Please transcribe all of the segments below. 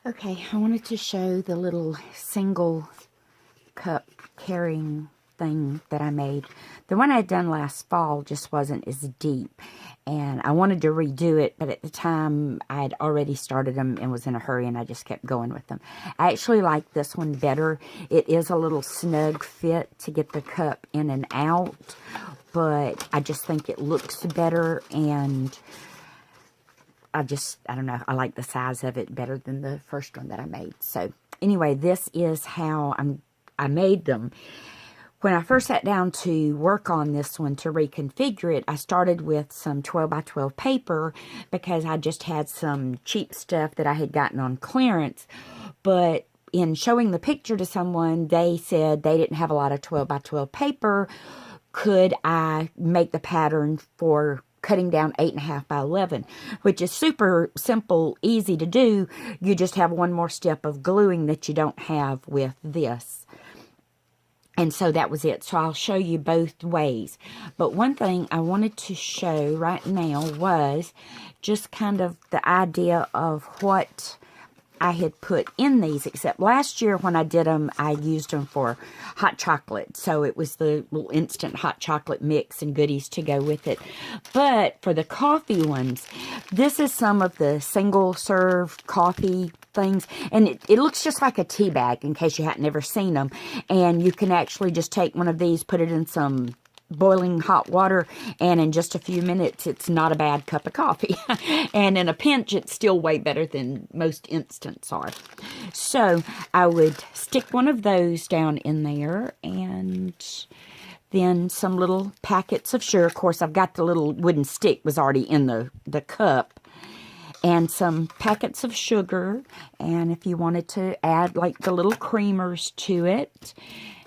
Okay, I wanted to show the little single cup carrying thing that I made. The one I had done last fall just wasn't as deep, and I wanted to redo it, but at the time I had already started them and was in a hurry, and I just kept going with them. I actually like this one better. It is a little snug fit to get the cup in and out, but I just think it looks better, and I don't know, I like the size of it better than the first one that I made. So anyway, this is how I made them. When I first sat down to work on this one to reconfigure it, I started with some 12 by 12 paper because I just had some cheap stuff that I had gotten on clearance. But in showing the picture to someone, they said they didn't have a lot of 12 by 12 paper. Could I make the pattern for cutting down 8.5 by 11, which is super simple, easy to do. You just have one more step of gluing that you don't have with this. And so that was it. So I'll show you both ways. But one thing I wanted to show right now was just kind of the idea of what I had put in these, except last year when I did them, I used them for hot chocolate. So it was the little instant hot chocolate mix and goodies to go with it. But for the coffee ones, this is some of the single serve coffee things. And it looks just like a tea bag in case you hadn't ever seen them. And you can actually just take one of these, put it in some boiling hot water, and in just a few minutes it's not a bad cup of coffee. And in a pinch it's still way better than most instants are. So I would stick one of those down in there, and then some little packets of sugar. Of course, I've got the little wooden stick was already in the cup, and some packets of sugar, and if you wanted to add like the little creamers to it.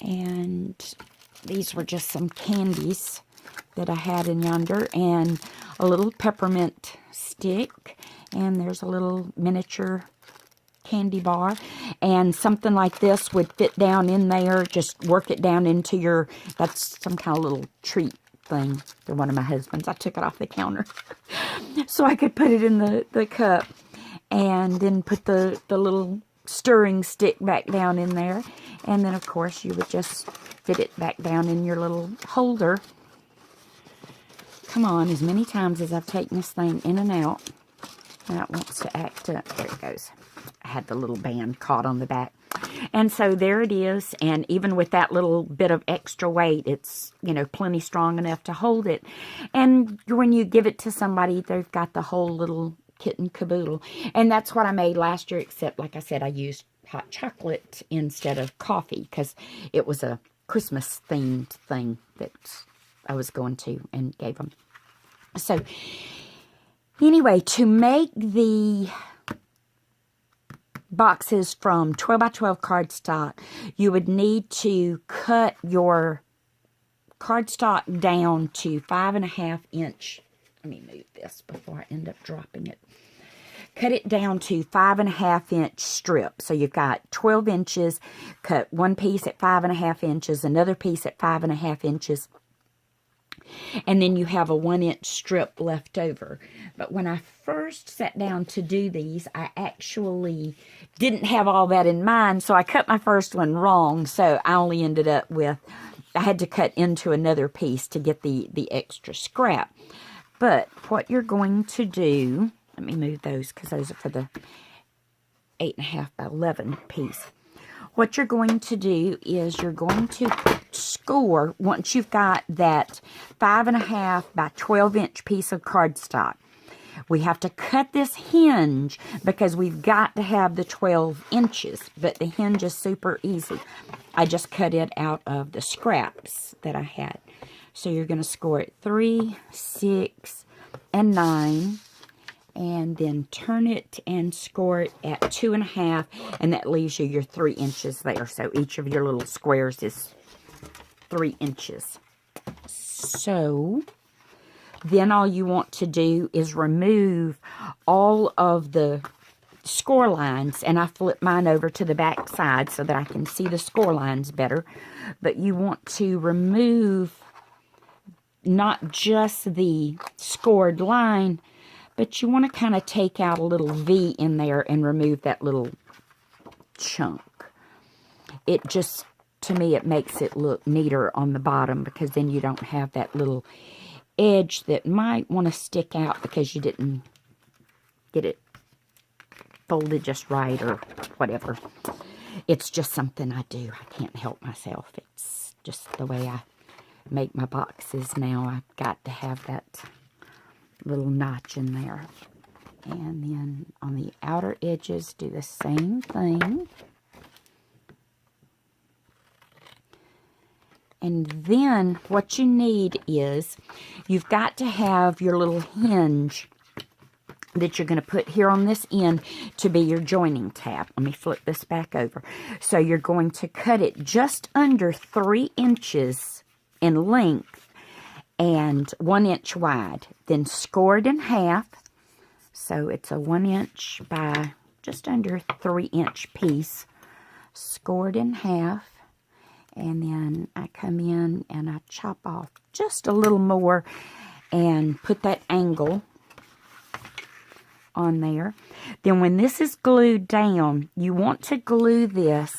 And these were just some candies that I had in yonder, and a little peppermint stick, and there's a little miniature candy bar, and something like this would fit down in there. Just work it down into your, that's some kind of little treat thing for one of my husbands. I took it off the counter so I could put it in the cup, and then put the little stirring stick back down in there, and then of course you would just fit it back down in your little holder. Come on, as many times as I've taken this thing in and out. Now it wants to act up. There it goes. I had the little band caught on the back. And so there it is, and even with that little bit of extra weight, it's, you know, plenty strong enough to hold it. And when you give it to somebody, they've got the whole little kit and caboodle. And that's what I made last year, except, like I said, I used hot chocolate instead of coffee because it was a Christmas themed thing that I was going to and gave them. So anyway, to make the boxes from 12 by 12 cardstock, you would need to cut your cardstock down to 5.5 inch. Let me move this before I end up dropping it. Cut it down to 5.5 inch strips. So you've got 12 inches, cut one piece at 5.5 inches, another piece at 5.5 inches, and then you have a 1 inch strip left over. But when I first sat down to do these, I actually didn't have all that in mind, so I cut my first one wrong. So I only ended up with, I had to cut into another piece to get the extra scrap. But what you're going to do, let me move those because those are for the 8.5 by 11 piece. What you're going to do is you're going to score, once you've got that 5.5 by 12 inch piece of cardstock. We have to cut this hinge because we've got to have the 12 inches, but the hinge is super easy. I just cut it out of the scraps that I had. So you're going to score it 3, 6, and 9. And then turn it and score it at 2.5, and that leaves you your 3 inches there. So each of your little squares is 3 inches. So then all you want to do is remove all of the score lines, and I flip mine over to the back side so that I can see the score lines better. But you want to remove not just the scored line, but you want to kind of take out a little V in there and remove that little chunk. It just, to me, it makes it look neater on the bottom, because then you don't have that little edge that might want to stick out because you didn't get it folded just right or whatever. It's just something I do. I can't help myself. It's just the way I make my boxes now. I've got to have that little notch in there. And then on the outer edges, do the same thing. And then what you need is, you've got to have your little hinge that you're going to put here on this end to be your joining tab. Let me flip this back over. So you're going to cut it just under 3 inches in length and 1 inch wide. Then score it in half. So it's a 1 inch by just under 3 inch piece. Score it in half. And then I come in and I chop off just a little more and put that angle on there. Then when this is glued down, you want to glue this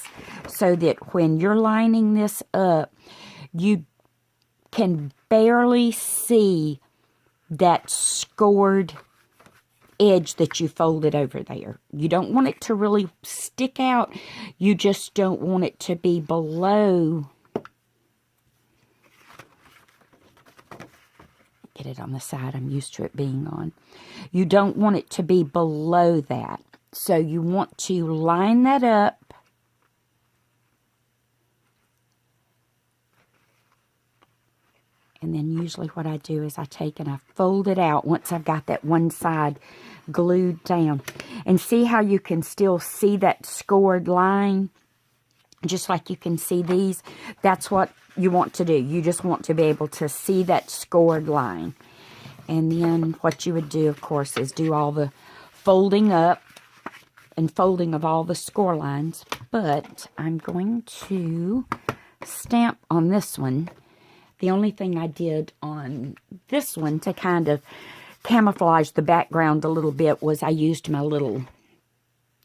so that when you're lining this up, you can barely see that scored edge that you folded over there. You don't want it to really stick out. You just don't want it to be below. Get it on the side I'm used to it being on. You don't want it to be below that. So you want to line that up. And then usually what I do is I take and I fold it out once I've got that one side glued down. And see how you can still see that scored line? Just like you can see these. That's what you want to do. You just want to be able to see that scored line. And then what you would do, of course, is do all the folding up and folding of all the score lines. But I'm going to stamp on this one. The only thing I did on this one to kind of camouflage the background a little bit was I used my little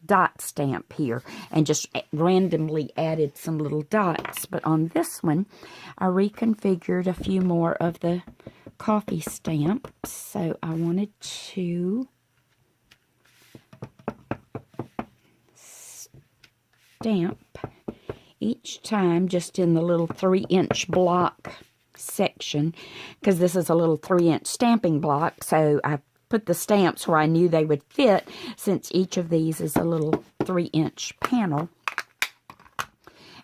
dot stamp here and just randomly added some little dots. But on this one, I reconfigured a few more of the coffee stamps. So I wanted to stamp each time just in the little 3-inch block section, because this is a little 3-inch stamping block. So I put the stamps where I knew they would fit, since each of these is a little 3-inch panel.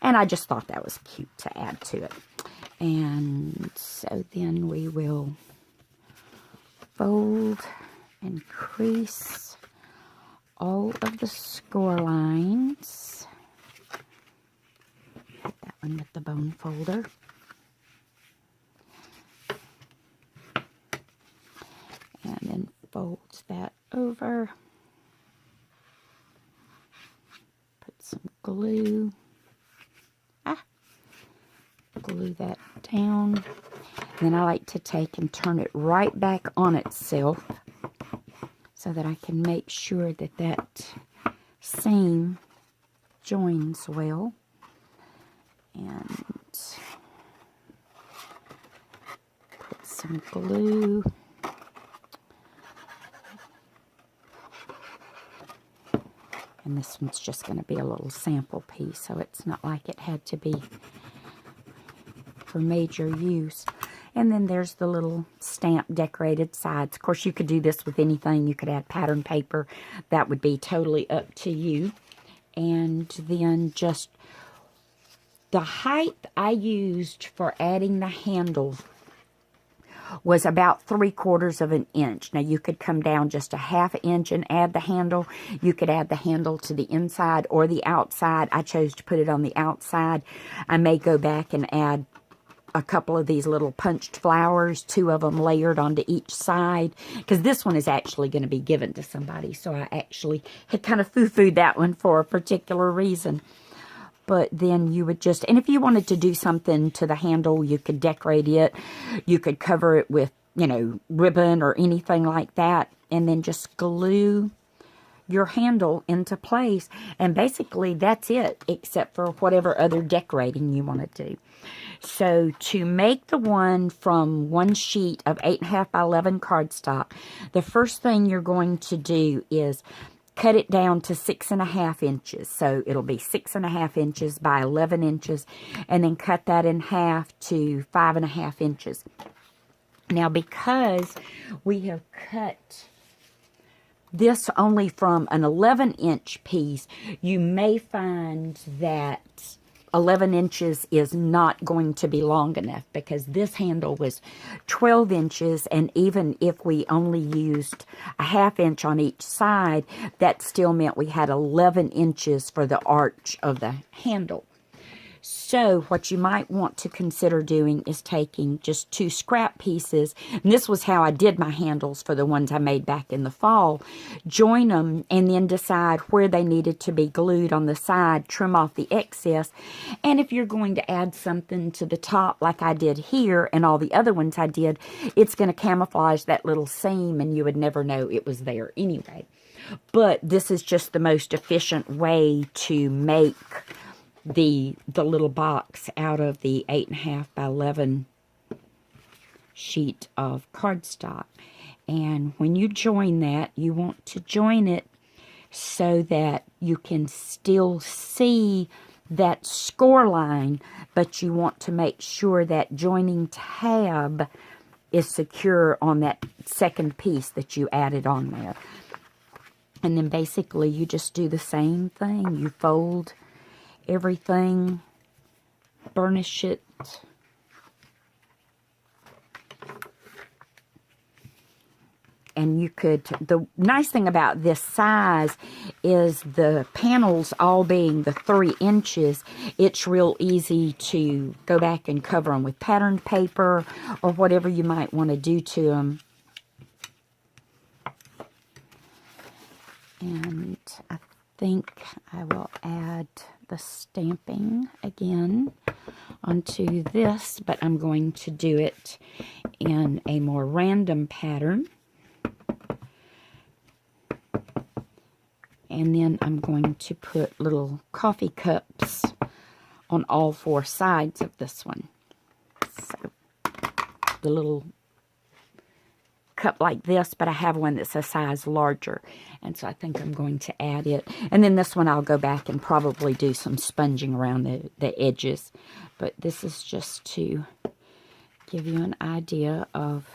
And I just thought that was cute to add to it. And so then we will fold and crease all of the score lines. Put that one with the bone folder. And then fold that over. Put some glue. Glue that down. And then I like to take and turn it right back on itself so that I can make sure that that seam joins well. And put some glue. And this one's just going to be a little sample piece, so it's not like it had to be for major use. And then there's the little stamp decorated sides. Of course, you could do this with anything. You could add pattern paper. That would be totally up to you. And then just the height I used for adding the handle was about 3/4 of an inch. Now, you could come down just a 1/2 inch and add the handle. You could add the handle to the inside or the outside. I chose to put it on the outside. I may go back and add a couple of these little punched flowers, 2 of them layered onto each side, because this one is actually going to be given to somebody. So I actually had kind of foo-fooed that one for a particular reason. But then you would just, and if you wanted to do something to the handle, you could decorate it. You could cover it with you know, ribbon or anything like that. And then just glue your handle into place. And basically that's it, except for whatever other decorating you want to do. So to make the one from one sheet of 8.5 by 11 cardstock, the first thing you're going to do is cut it down to 6.5 inches. So it'll be 6.5 inches by 11 inches, and then cut that in half to 5.5 inches. Now, because we have cut this only from an 11-inch piece, you may find that 11 inches is not going to be long enough, because this handle was 12 inches, and even if we only used a 1/2 inch on each side, that still meant we had 11 inches for the arch of the handle. So what you might want to consider doing is taking just 2 scrap pieces, and this was how I did my handles for the ones I made back in the fall. Join them and then decide where they needed to be glued on the side, trim off the excess, and if you're going to add something to the top like I did here and all the other ones I did, it's going to camouflage that little seam and you would never know it was there anyway. But this is just the most efficient way to make the little box out of the 8.5 by 11 sheet of cardstock. And when you join that, you want to join it so that you can still see that score line, but you want to make sure that joining tab is secure on that second piece that you added on there. And then basically you just do the same thing. You fold everything, burnish it, and you could, the nice thing about this size is the panels all being the 3 inches, it's real easy to go back and cover them with patterned paper or whatever you might want to do to them. And I think I will add the stamping again onto this, but I'm going to do it in a more random pattern. And then I'm going to put little coffee cups on all 4 sides of this one. So the little cup like this, but I have one that's a size larger, and so I think I'm going to add it. And then this one I'll go back and probably do some sponging around the edges, but this is just to give you an idea of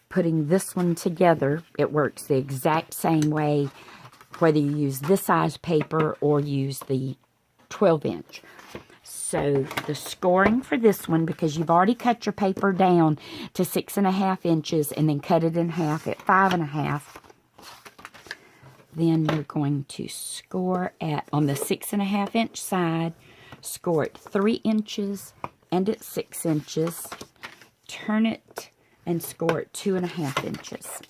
putting this one together. It works the exact same way whether you use this size paper or use the 12-inch. So the scoring for this one, because you've already cut your paper down to 6.5 inches and then cut it in half at 5.5, then you're going to score on the 6.5 inch side, score at 3 inches and at 6 inches, turn it and score at 2.5 inches.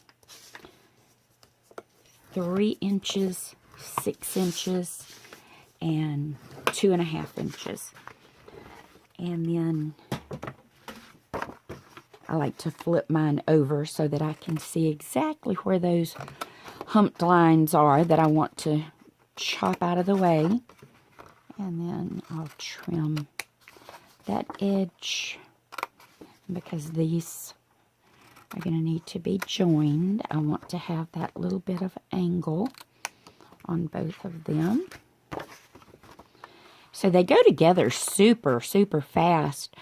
3 inches, 6 inches, and 2.5 inches. And then I like to flip mine over so that I can see exactly where those humped lines are that I want to chop out of the way. And then I'll trim that edge, because these are going to need to be joined. I want to have that little bit of angle on both of them. So they go together super, super fast.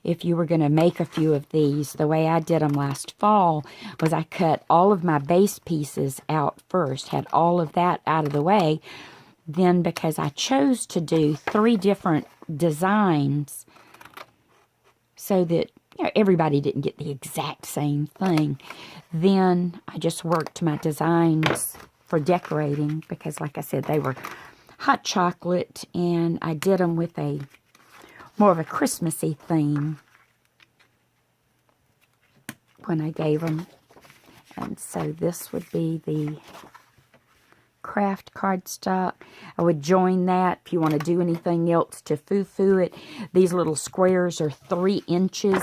If you were going to make a few of these, the way I did them last fall was I cut all of my base pieces out first, had all of that out of the way. Then, because I chose to do 3 different designs so that everybody didn't get the exact same thing, then I just worked my designs for decorating, because like I said, they were hot chocolate, and I did them with a more of a Christmassy theme when I gave them. And so this would be the craft cardstock. I would join that if you want to do anything else to foo-foo it. These little squares are 3 inches.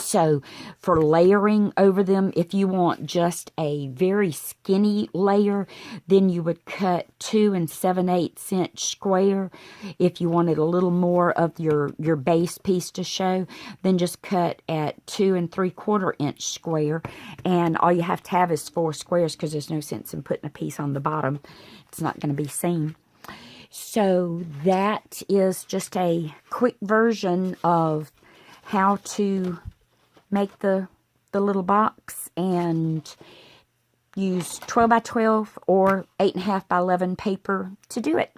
So for layering over them, if you want just a very skinny layer, then you would cut 2 7/8 inch square. If you wanted a little more of your base piece to show, then just cut at 2 3/4 inch square. And all you have to have is 4 squares, because there's no sense in putting a piece on the bottom. It's not going to be seen. So that is just a quick version of how to make the little box, and use 12 by 12 or 8.5 by 11 paper to do it.